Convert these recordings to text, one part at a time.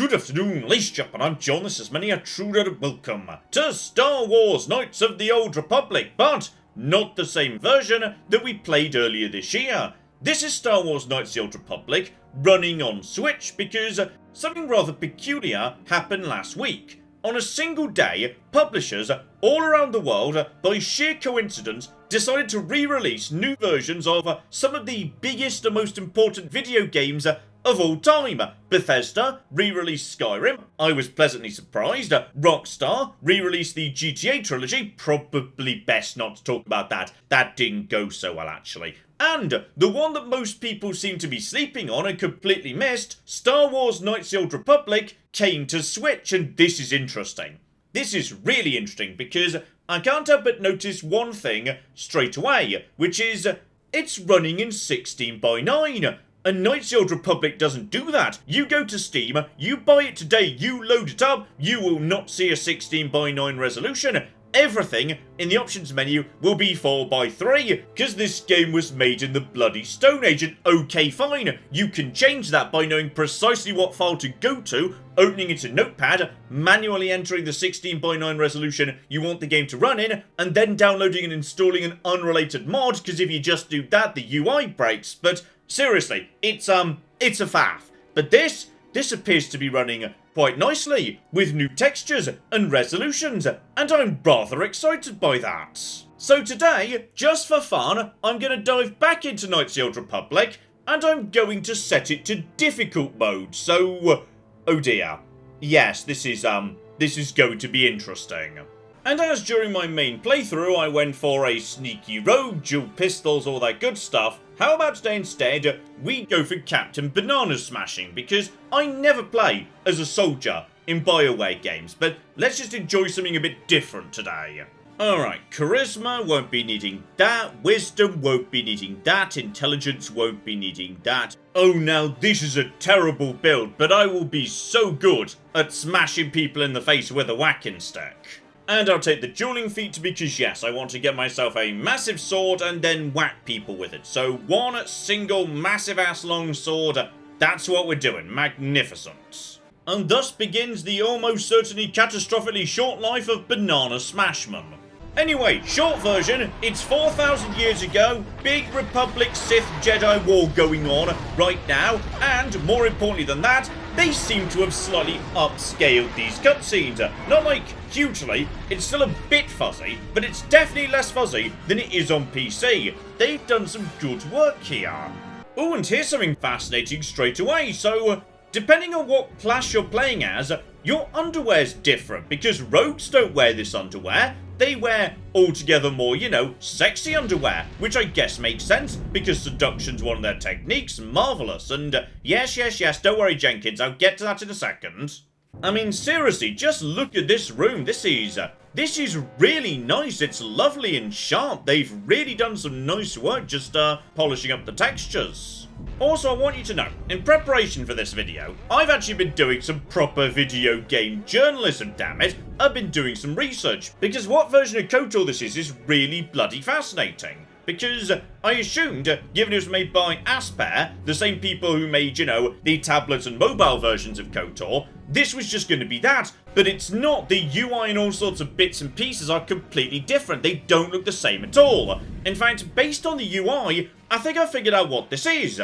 Good afternoon, ladies and gentlemen, I'm John, this is many a truer welcome to Star Wars Knights of the Old Republic, but not the same version that we played earlier this year. This is Star Wars Knights of the Old Republic running on Switch because something rather peculiar happened last week. On a single day, publishers all around the world, by sheer coincidence, decided to re-release new versions of some of the biggest and most important video games of all time. Bethesda re-released Skyrim, I was pleasantly surprised. Rockstar re-released the GTA trilogy, probably best not to talk about that. That didn't go so well actually. And the one that most people seem to be sleeping on and completely missed, Star Wars Knights of the Old Republic, came to Switch, and this is interesting. This is really interesting because I can't help but notice one thing straight away, which is it's running in 16:9. And Knights of the Old Republic doesn't do that. You go to Steam, you buy it today, you load it up, you will not see a 16:9 resolution. Everything in the options menu will be 4:3, because this game was made in the bloody Stone Age, and okay fine, you can change that by knowing precisely what file to go to, opening it in Notepad, manually entering the 16:9 resolution you want the game to run in, and then downloading and installing an unrelated mod, because if you just do that, the UI breaks. But seriously, it's a faff. But this appears to be running quite nicely, with new textures and resolutions, and I'm rather excited by that. So today, just for fun, I'm going to dive back into Knights of the Old Republic, and I'm going to set it to difficult mode, so, oh dear. Yes, this is going to be interesting. And as during my main playthrough I went for a sneaky rogue, dual pistols, all that good stuff, how about today instead we go for Captain Banana Smashing, because I never play as a soldier in BioWare games, but let's just enjoy something a bit different today. Alright, Charisma won't be needing that, Wisdom won't be needing that, Intelligence won't be needing that. Oh now this is a terrible build, but I will be so good at smashing people in the face with a whacking stick. And I'll take the dueling feat because yes, I want to get myself a massive sword and then whack people with it. So one single massive ass long sword, that's what we're doing. Magnificent. And thus begins the almost certainly catastrophically short life of Banana Smashman. Anyway, short version, it's 4,000 years ago, big Republic Sith Jedi war going on right now, and more importantly than that, they seem to have slightly upscaled these cutscenes. Not like hugely, it's still a bit fuzzy, but it's definitely less fuzzy than it is on PC. They've done some good work here. Oh, and here's something fascinating straight away, so depending on what class you're playing as, your underwear's different, because rogues don't wear this underwear. They wear altogether more, sexy underwear, which I guess makes sense, because seduction's one of their techniques. Marvellous. And yes, don't worry, Jenkins, I'll get to that in a second. I mean, seriously, just look at this room. This is really nice. It's lovely and sharp. They've really done some nice work just polishing up the textures. Also, I want you to know, in preparation for this video, I've actually been doing some proper video game journalism, damn it. I've been doing some research, because what version of KOTOR this is really bloody fascinating. Because I assumed, given it was made by Aspare, the same people who made, the tablets and mobile versions of KOTOR, this was just going to be that. But it's not. The UI and all sorts of bits and pieces are completely different. They don't look the same at all. In fact, based on the UI, I think I figured out what this is.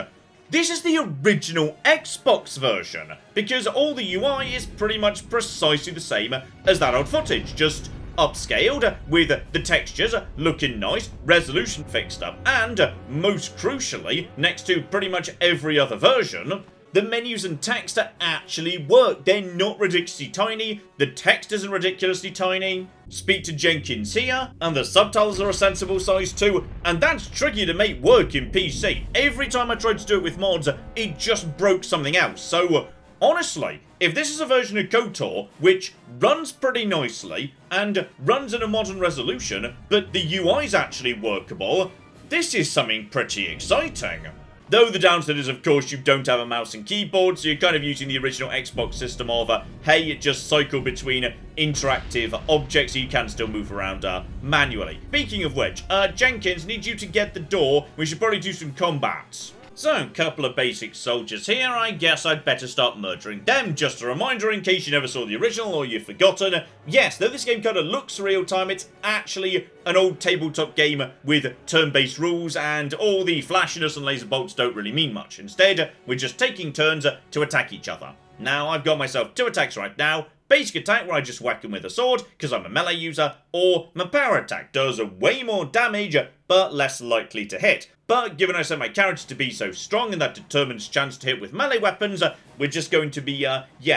This is the original Xbox version, because all the UI is pretty much precisely the same as that old footage, just upscaled, with the textures looking nice, resolution fixed up, and, most crucially, next to pretty much every other version, the menus and text actually work. They're not ridiculously tiny, the text isn't ridiculously tiny. Speak to Jenkins here, and the subtitles are a sensible size too, and that's tricky to make work in PC. Every time I tried to do it with mods, it just broke something else. So, honestly, if this is a version of KOTOR which runs pretty nicely, and runs in a modern resolution, but the UI's actually workable, this is something pretty exciting. Though the downside is, of course, you don't have a mouse and keyboard, so you're kind of using the original Xbox system of, hey, just cycle between interactive objects so you can still move around manually. Speaking of which, Jenkins, need you to get the door. We should probably do some combat. So, a couple of basic soldiers here, I guess I'd better start murdering them. Just a reminder in case you never saw the original or you've forgotten. Yes, though this game kind of looks real-time, it's actually an old tabletop game with turn-based rules, and all the flashiness and laser bolts don't really mean much. Instead, we're just taking turns to attack each other. Now, I've got myself 2 attacks right now. Basic attack where I just whack him with a sword, because I'm a melee user, or my power attack does way more damage, but less likely to hit. But given I set my character to be so strong and that determines chance to hit with melee weapons, we're just going to be,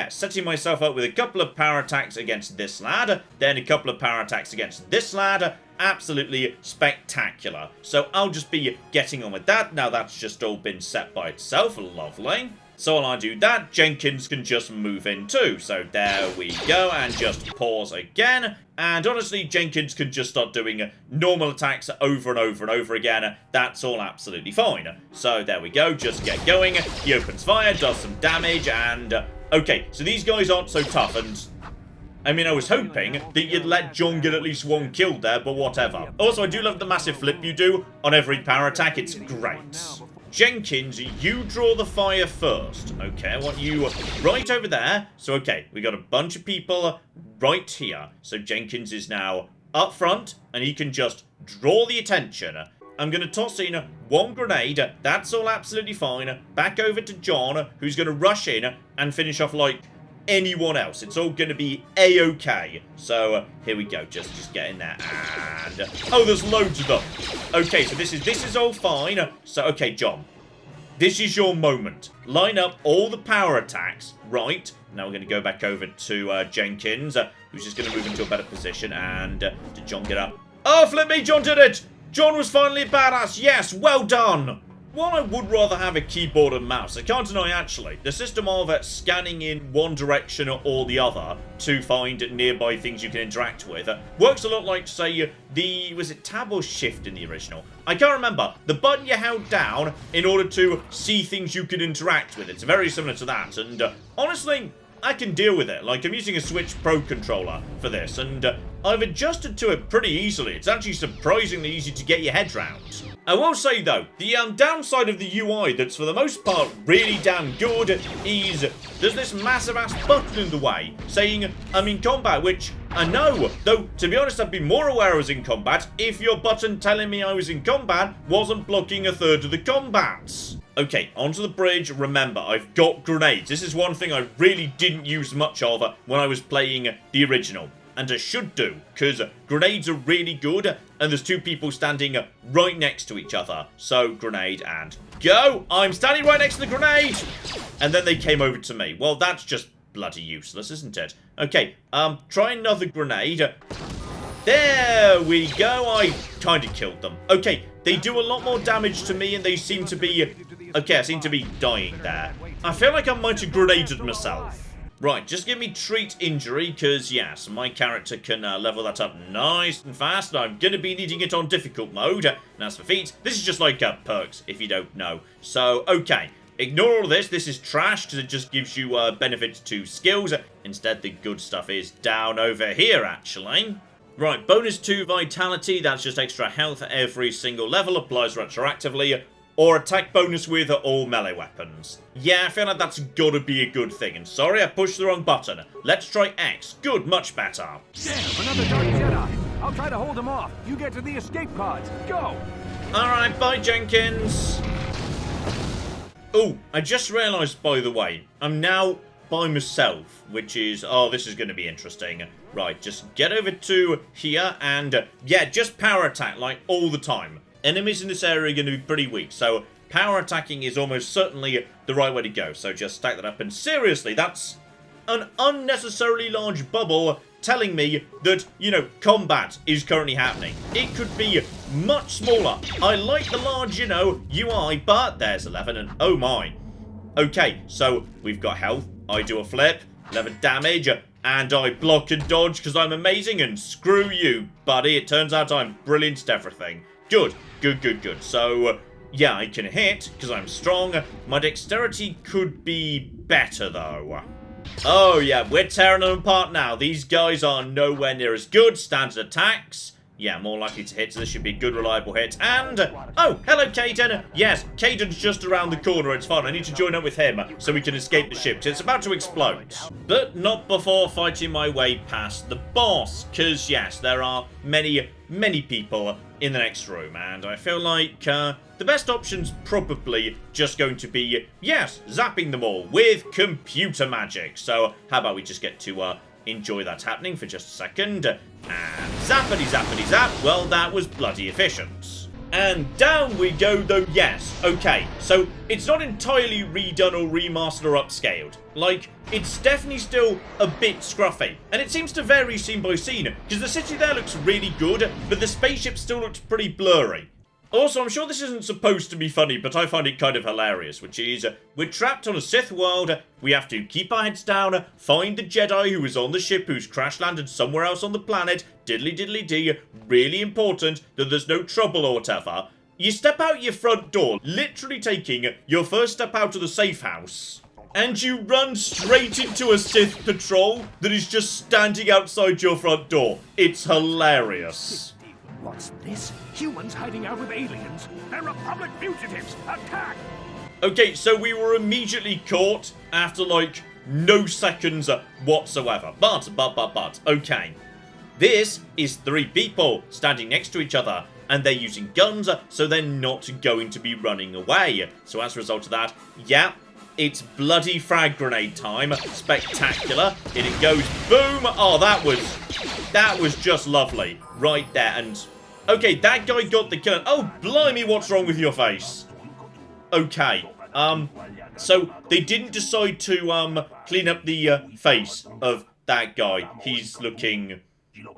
setting myself up with a couple of power attacks against this lad, then a couple of power attacks against this lad. Absolutely spectacular. So I'll just be getting on with that. Now that's just all been set by itself. Lovely. So while I do that, Jenkins can just move in too. So there we go, and just pause again. And honestly, Jenkins can just start doing normal attacks over and over and over again. That's all absolutely fine. So there we go, just get going. He opens fire, does some damage, and... okay, so these guys aren't so tough, and... I mean, I was hoping that you'd let John get at least 1 kill there, but whatever. Also, I do love the massive flip you do on every power attack. It's great. Jenkins, you draw the fire first. Okay, I want you right over there. So, okay, we got a bunch of people right here. So Jenkins is now up front, and he can just draw the attention. I'm going to toss in 1 grenade. That's all absolutely fine. Back over to John, who's going to rush in and finish off, like, anyone else. It's all going to be A-okay. So, here we go. Just get in there. And... oh, there's loads of them. Okay, so this is all fine. So, okay, John. This is your moment. Line up all the power attacks. Right. Now we're going to go back over to Jenkins, who's just going to move into a better position. And did John get up? Oh, flip me. John did it. John was finally a badass. Yes, well done. While I would rather have a keyboard and mouse, I can't deny actually, the system of scanning in one direction or the other to find nearby things you can interact with works a lot like, say, was it tab or shift in the original? I can't remember. The button you held down in order to see things you could interact with. It's very similar to that, and honestly, I can deal with it. Like, I'm using a Switch Pro controller for this, and I've adjusted to it pretty easily. It's actually surprisingly easy to get your head round. I will say, though, the downside of the UI that's for the most part really damn good is there's this massive-ass button in the way saying I'm in combat, which I know, though, to be honest, I'd be more aware I was in combat if your button telling me I was in combat wasn't blocking 1/3 of the combats. Okay, onto the bridge. Remember, I've got grenades. This is one thing I really didn't use much of when I was playing the original. And I should do, because grenades are really good, and there's 2 people standing right next to each other. So, grenade and go! I'm standing right next to the grenade! And then they came over to me. Well, that's just bloody useless, isn't it? Okay, try another grenade. There we go, I kind of killed them. Okay, they do a lot more damage to me, and they seem to be... okay, I seem to be dying there. I feel like I might have grenaded myself. Right, just give me treat injury, because, yes, my character can level that up nice and fast, and I'm going to be needing it on difficult mode. And as for feats, this is just like perks, if you don't know. So, okay, ignore all this. This is trash, because it just gives you benefits to skills. Instead, the good stuff is down over here, actually. Right, bonus 2 vitality, that's just extra health at every single level, applies retroactively. Or attack bonus with all melee weapons. Yeah, I feel like that's gotta be a good thing. And sorry, I pushed the wrong button. Let's try X. Good, much better. Damn, another Dark Jedi. I'll try to hold him off. You get to the escape pods. Go! Alright, bye, Jenkins. Oh, I just realised, by the way, I'm now by myself, which is... oh, this is going to be interesting. Right, just get over to here and, yeah, just power attack, like, all the time. Enemies in this area are going to be pretty weak, so power attacking is almost certainly the right way to go. So just stack that up, and seriously, that's an unnecessarily large bubble telling me that, you know, combat is currently happening. It could be much smaller. I like the large, you know, UI, but there's 11, and oh my. Okay, so we've got health, I do a flip, 11 damage, and I block and dodge because I'm amazing, and screw you, buddy. It turns out I'm brilliant at everything. Good, good, good, good. So, yeah, I can hit, because I'm strong. My dexterity could be better, though. Oh, yeah, we're tearing them apart now. These guys are nowhere near as good. Standard attacks. Yeah, more likely to hit, so this should be a good, reliable hit. And, oh, hello, Caden. Yes, Caden's just around the corner. It's fine. I need to join up with him so we can escape the ship. It's about to explode. But not before fighting my way past the boss, because, yes, there are many, many people in the next room, and I feel like the best option's probably just going to be, yes, zapping them all with computer magic. So how about we just get to enjoy that happening for just a second. And zappity zappity zap. Well, that was bloody efficient. And down we go, though, yes. Okay, so it's not entirely redone or remastered or upscaled. Like, it's definitely still a bit scruffy. And it seems to vary scene by scene, because the city there looks really good, but the spaceship still looks pretty blurry. Also, I'm sure this isn't supposed to be funny, but I find it kind of hilarious, which is, we're trapped on a Sith world, we have to keep our heads down, find the Jedi who is on the ship who's crash-landed somewhere else on the planet, diddly-diddly-dee, really important that there's no trouble or whatever. You step out your front door, literally taking your first step out of the safe house, and you run straight into a Sith patrol that is just standing outside your front door. It's hilarious. What's this? Humans hiding out with aliens. They're Republic fugitives. Attack! Okay, so we were immediately caught after, like, no seconds whatsoever. But, okay. This is 3 people standing next to each other, and they're using guns, so they're not going to be running away. So as a result of that, yeah, it's bloody frag grenade time. Spectacular. In it goes. Boom! Oh, that was just lovely. Right there. And, okay, that guy got the kill. Oh, blimey, what's wrong with your face? Okay. So they didn't decide to, clean up the, face of that guy. He's looking...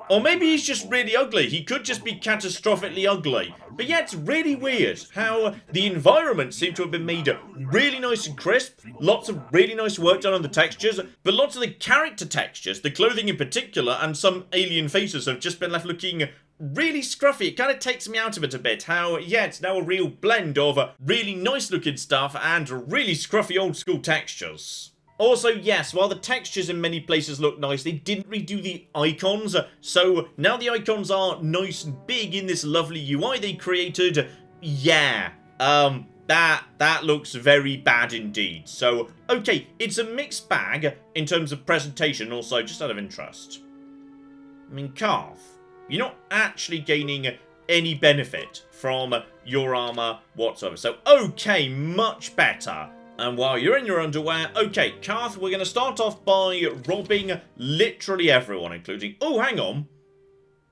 Or maybe he's just really ugly. He could just be catastrophically ugly. But yeah, it's really weird how the environment seemed to have been made really nice and crisp. Lots of really nice work done on the textures. But lots of the character textures, the clothing in particular, and some alien faces have just been left looking really scruffy. It kind of takes me out of it a bit. How, yeah, it's now a real blend of really nice looking stuff and really scruffy old school textures. Also, yes, while the textures in many places look nice, they didn't redo the icons. So now the icons are nice and big in this lovely UI they created. Yeah, that looks very bad indeed. So, okay, it's a mixed bag in terms of presentation, also just out of interest. I mean, Karth, you're not actually gaining any benefit from your armor whatsoever. So, okay, much better. And while you're in your underwear, okay, Karth, we're going to start off by robbing literally everyone, including... Oh, hang on.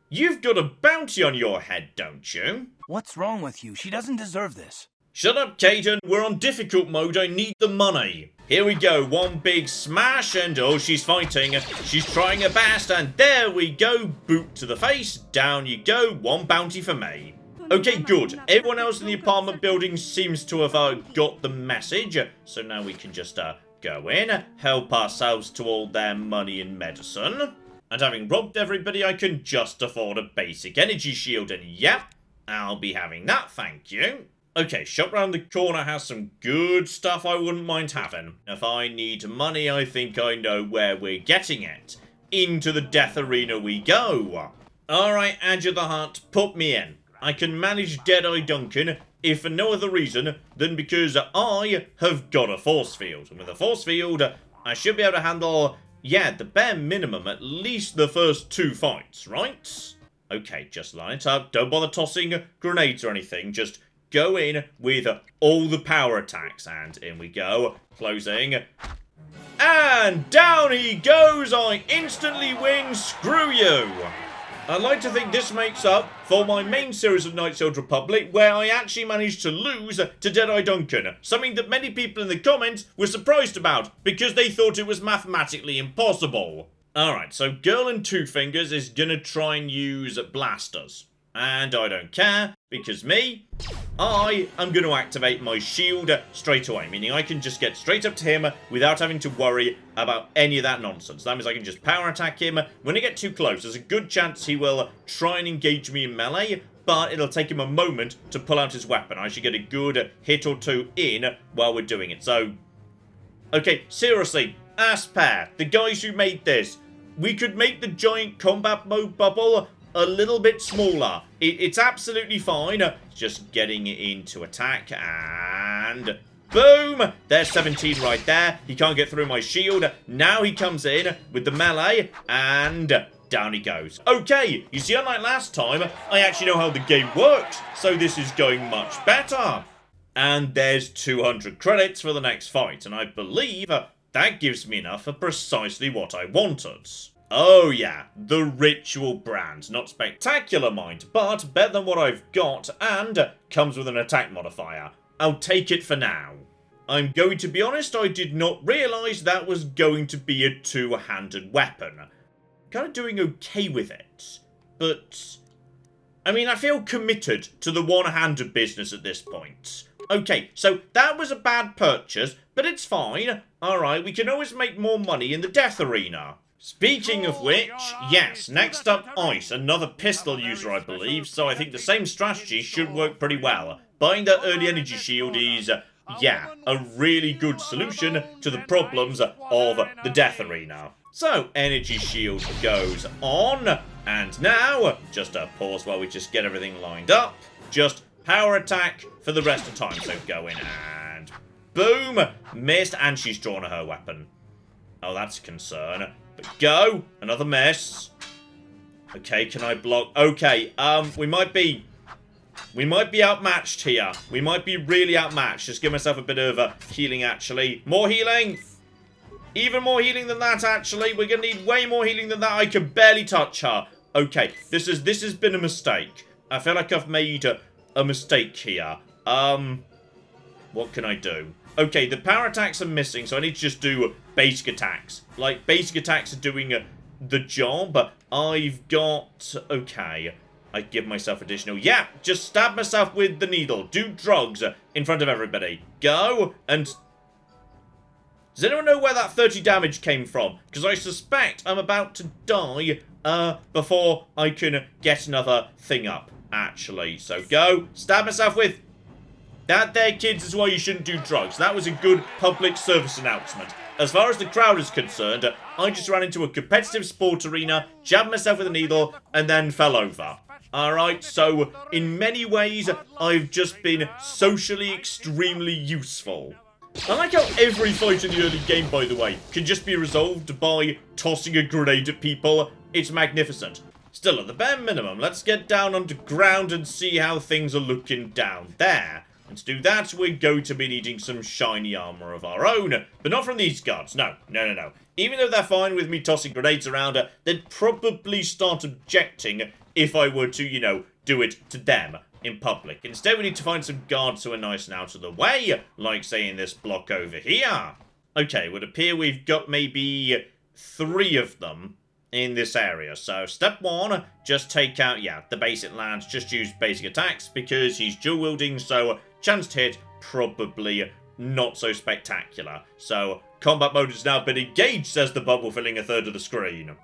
You've got a bounty on your head, don't you? What's wrong with you? She doesn't deserve this. Shut up, Caden. We're on difficult mode. I need the money. Here we go. One big smash, and oh, she's fighting. She's trying her best, and there we go. Boot to the face. Down you go. One bounty for me. Okay, good. Everyone else in the apartment building seems to have got the message. So now we can just go in, help ourselves to all their money and medicine. And having robbed everybody, I can just afford a basic energy shield. And yep, I'll be having that, thank you. Okay, shop round the corner has some good stuff I wouldn't mind having. If I need money, I think I know where we're getting it. Into the death arena we go. Alright, Adja the Hutt, put me in. I can manage Deadeye Duncan, if for no other reason than because I have got a force field. And with a force field, I should be able to handle, yeah, the bare minimum, at least the first 2 fights, right? Okay, just line it up. Don't bother tossing grenades or anything. Just go in with all the power attacks. And in we go. Closing. And down he goes. I instantly win. Screw you. I'd like to think this makes up for my main series of Knights of the Old Republic, where I actually managed to lose to Deadeye Duncan, something that many people in the comments were surprised about, because they thought it was mathematically impossible. Alright, so Girl and Two Fingers is gonna try and use blasters. And I don't care, because I am going to activate my shield straight away, meaning I can just get straight up to him without having to worry about any of that nonsense. That means I can just power attack him. When I get too close, there's a good chance he will try and engage me in melee, but it'll take him a moment to pull out his weapon. I should get a good hit or 2 in while we're doing it. So, okay, seriously, Asper, the guys who made this, we could make the giant combat mode bubble a little bit smaller. It's absolutely fine. Just getting it into attack, and boom! There's 17 right there. He can't get through my shield. Now he comes in with the melee, and down he goes. Okay, you see, unlike last time, I actually know how the game works, so this is going much better. And there's 200 credits for the next fight, and I believe that gives me enough for precisely what I wanted. Oh yeah, the ritual brand. Not spectacular, mind, but better than what I've got, and comes with an attack modifier. I'll take it for now. I'm going to be honest, I did not realise that was going to be a two-handed weapon. Kind of doing okay with it, but I mean, I feel committed to the one-handed business at this point. Okay, so that was a bad purchase, but it's fine. Alright, we can always make more money in the death arena. Speaking of which, yes, next up Ice, another pistol user I believe, so I think the same strategy should work pretty well. Buying that early energy shield is, yeah, a really good solution to the problems of the death arena. So, energy shield goes on, and now, just a pause while we just get everything lined up, just power attack for the rest of the time, so go in and boom, missed, and she's drawn her weapon. Oh, that's a concern. But go, another miss. Okay, can I block? Okay, we might be outmatched here. We might be really outmatched. Just give myself a bit of healing, actually. More healing. Even more healing than that, actually. We're gonna need way more healing than that. I can barely touch her. Okay, this has been a mistake. I feel like I've made a mistake here. What can I do? Okay, the power attacks are missing, so I need to just do basic attacks. Like, basic attacks are doing the job. I've got... Okay, I give myself additional... Yeah, just stab myself with the needle. Do drugs in front of everybody. Go, and... Does anyone know where that 30 damage came from? Because I suspect I'm about to die before I can get another thing up, actually. So go, stab myself with... That there, kids, is why you shouldn't do drugs. That was a good public service announcement. As far as the crowd is concerned, I just ran into a competitive sport arena, jabbed myself with a needle, and then fell over. Alright, so in many ways, I've just been socially extremely useful. I like how every fight in the early game, by the way, can just be resolved by tossing a grenade at people. It's magnificent. Still, at the bare minimum, let's get down underground and see how things are looking down there. And to do that, we're going to be needing some shiny armor of our own. But not from these guards. No. Even though they're fine with me tossing grenades around, they'd probably start objecting if I were to, you know, do it to them in public. Instead, we need to find some guards who are nice and out of the way, like, say, in this block over here. Okay, it would appear we've got maybe 3 of them in this area. So, step 1, just take out, yeah, the basic lads. Just use basic attacks, because he's dual-wielding, so chance to hit, probably not so spectacular. So, combat mode has now been engaged, says the bubble, filling a third of the screen.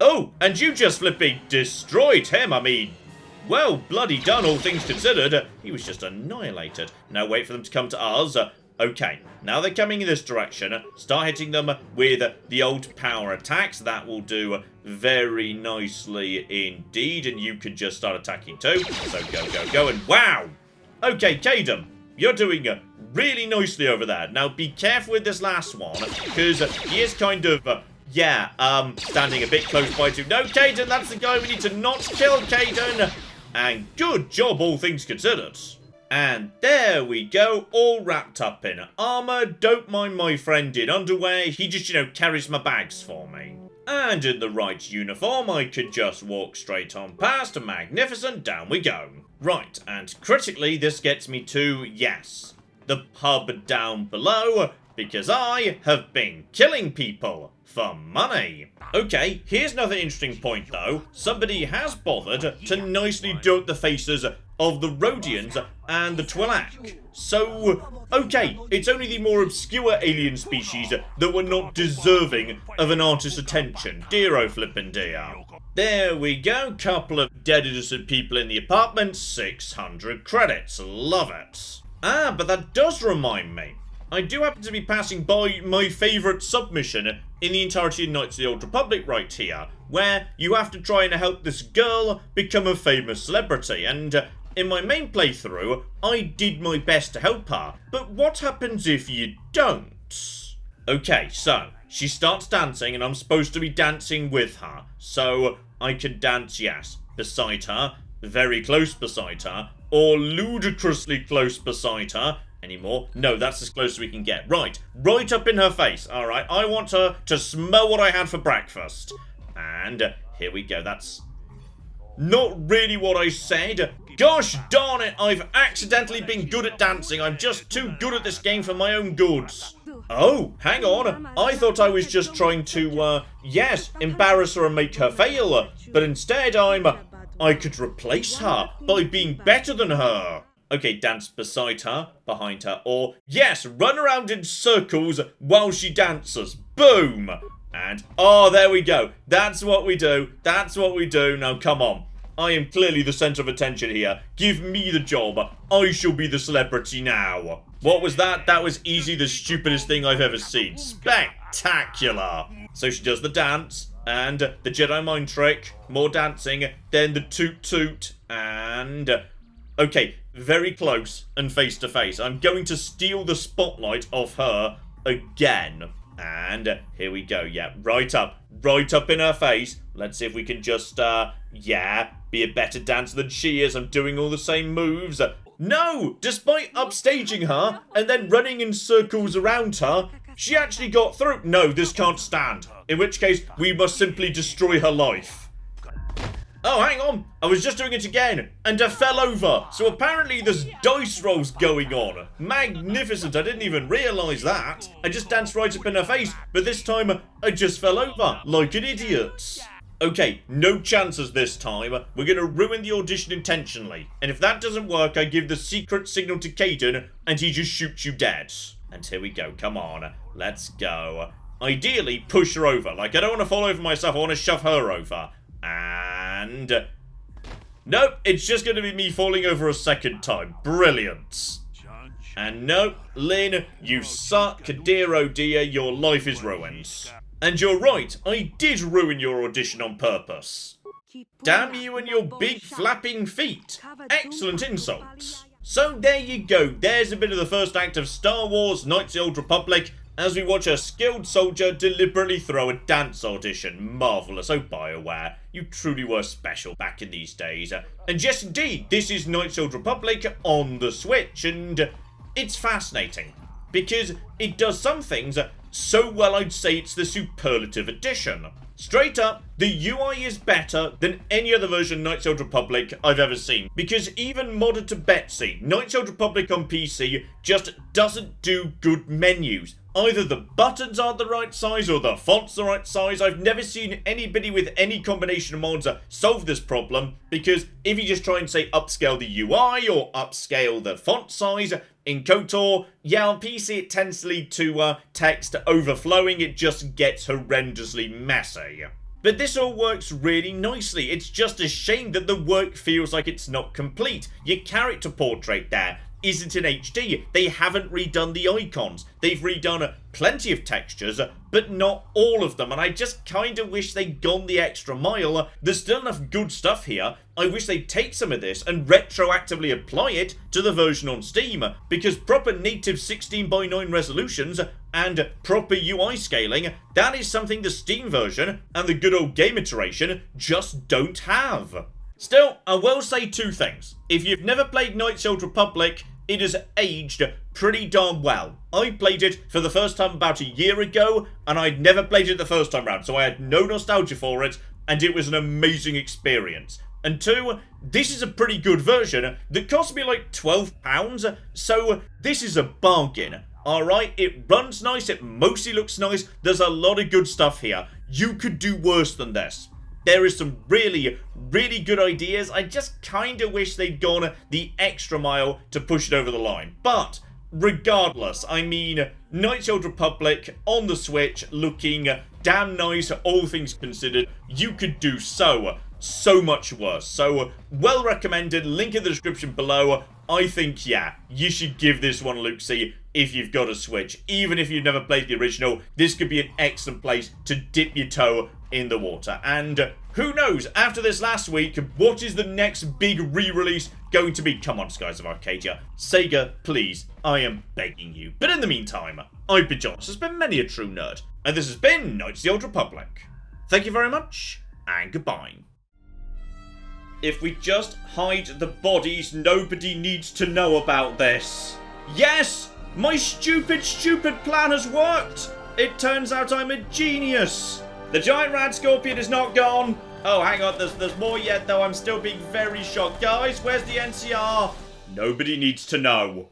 Oh, and you just flipping destroyed him, I mean... Well, bloody done, all things considered. He was just annihilated. Now wait for them to come to us. Okay, now they're coming in this direction. Start hitting them with the old power attacks. That will do very nicely indeed. And you can just start attacking too. So go, and wow! Okay, Caden, you're doing really nicely over there. Now be careful with this last one, because he is kind of... standing a bit close by to... No, Caden, that's the guy we need to not kill, Caden! And good job, all things considered. And there we go, all wrapped up in armor. Don't mind my friend in underwear. He just, you know, carries my bags for me. And in the right uniform, I could just walk straight on past. Magnificent, down we go. Right, and critically, this gets me to, yes, the pub down below, because I have been killing people for money. Okay, here's another interesting point though. Somebody has bothered to nicely dot the faces of the Rhodians and the Twi'lek. So, okay, it's only the more obscure alien species that were not deserving of an artist's attention. Dear flippin' dear. There we go, couple of dead innocent people in the apartment, 600 credits, love it. Ah, but that does remind me. I do happen to be passing by my favourite submission in the entirety of Knights of the Old Republic right here, where you have to try and help this girl become a famous celebrity, and in my main playthrough, I did my best to help her, but what happens if you don't? Okay, so, she starts dancing and I'm supposed to be dancing with her, so I can dance, yes, beside her, very close beside her, or ludicrously close beside her. Anymore? No, that's as close as we can get. Right up in her face, alright? I want her to smell what I had for breakfast. And here we go, that's not really what I said. Gosh darn it, I've accidentally been good at dancing. I'm just too good at this game for my own goods. Oh, hang on. I thought I was just trying to, yes, embarrass her and make her fail. But instead I could replace her by being better than her. Okay, dance beside her, behind her, or, yes, run around in circles while she dances. Boom! And, oh, there we go. That's what we do. That's what we do. Now, come on. I am clearly the centre of attention here. Give me the job. I shall be the celebrity now. What was that? That was easily the stupidest thing I've ever seen. Spectacular. So she does the dance, and the Jedi mind trick, more dancing, then the toot toot, and... Okay, very close and face to face. I'm going to steal the spotlight off her again. And here we go, yeah, right up in her face. Let's see if we can just, yeah, be a better dancer than she is. I'm doing all the same moves. No! Despite upstaging her and then running in circles around her, she actually got through. No, this can't stand. In which case, we must simply destroy her life. Oh, hang on. I was just doing it again, and I fell over. So apparently there's dice rolls going on. Magnificent. I didn't even realise that. I just danced right up in her face, but this time I just fell over, like an idiot. Okay, no chances this time. We're going to ruin the audition intentionally. And if that doesn't work, I give the secret signal to Caden, and he just shoots you dead. And here we go. Come on. Let's go. Ideally, push her over. Like, I don't want to fall over myself. I want to shove her over. And... nope, it's just going to be me falling over a second time. Brilliant. And nope, Lynn, you suck. Dear oh dear, your life is ruined. And you're right, I did ruin your audition on purpose. Damn you and your big flapping feet. Excellent insults. So there you go, there's a bit of the first act of Star Wars Knights of the Old Republic, as we watch a skilled soldier deliberately throw a dance audition. Marvellous. Oh, BioWare, you truly were special back in these days. And yes, indeed, this is Knights of the Old Republic on the Switch, and it's fascinating, because it does some things so well I'd say it's the superlative edition. Straight up, the UI is better than any other version of Knights of the Old Republic I've ever seen. Because even modded to Betsy, Knights of the Old Republic on PC just doesn't do good menus. Either the buttons aren't the right size or the font's the right size. I've never seen anybody with any combination of mods solve this problem, because if you just try and say upscale the UI or upscale the font size in KOTOR, yeah, on PC it tends to lead to text overflowing. It just gets horrendously messy. But this all works really nicely. It's just a shame that the work feels like it's not complete. Your character portrait there isn't in HD. They haven't redone the icons. They've redone plenty of textures, but not all of them, and I just kind of wish they'd gone the extra mile. There's still enough good stuff here. I wish they'd take some of this and retroactively apply it to the version on Steam, because proper native 16:9 resolutions and proper UI scaling, that is something the Steam version and the good old game iteration just don't have. Still, I will say two things. If you've never played Knights of the Old Republic, it has aged pretty darn well. I played it for the first time about a year ago, and I'd never played it the first time round, so I had no nostalgia for it, and it was an amazing experience. And two, this is a pretty good version that cost me like £12, so this is a bargain. Alright, it runs nice, it mostly looks nice, there's a lot of good stuff here. You could do worse than this. There is some really, really good ideas. I just kind of wish they'd gone the extra mile to push it over the line. But regardless, I mean, Knights of the Old Republic on the Switch looking damn nice, all things considered. You could do so much worse. So well recommended, link in the description below. I think, yeah, you should give this one a look-see if you've got a Switch. Even if you've never played the original, this could be an excellent place to dip your toe in the water. And who knows, after this last week, what is the next big re-release going to be? Come on, Skies of Arcadia. Sega, please, I am begging you. But in the meantime, I've been John. This has been many a true nerd. And this has been Knights of the Old Republic. Thank you very much, and goodbye. If we just hide the bodies, nobody needs to know about this. Yes! My stupid plan has worked! It turns out I'm a genius! The giant rat scorpion is not gone! Oh, hang on, there's more yet, though. I'm still being very shocked. Guys, where's the NCR? Nobody needs to know.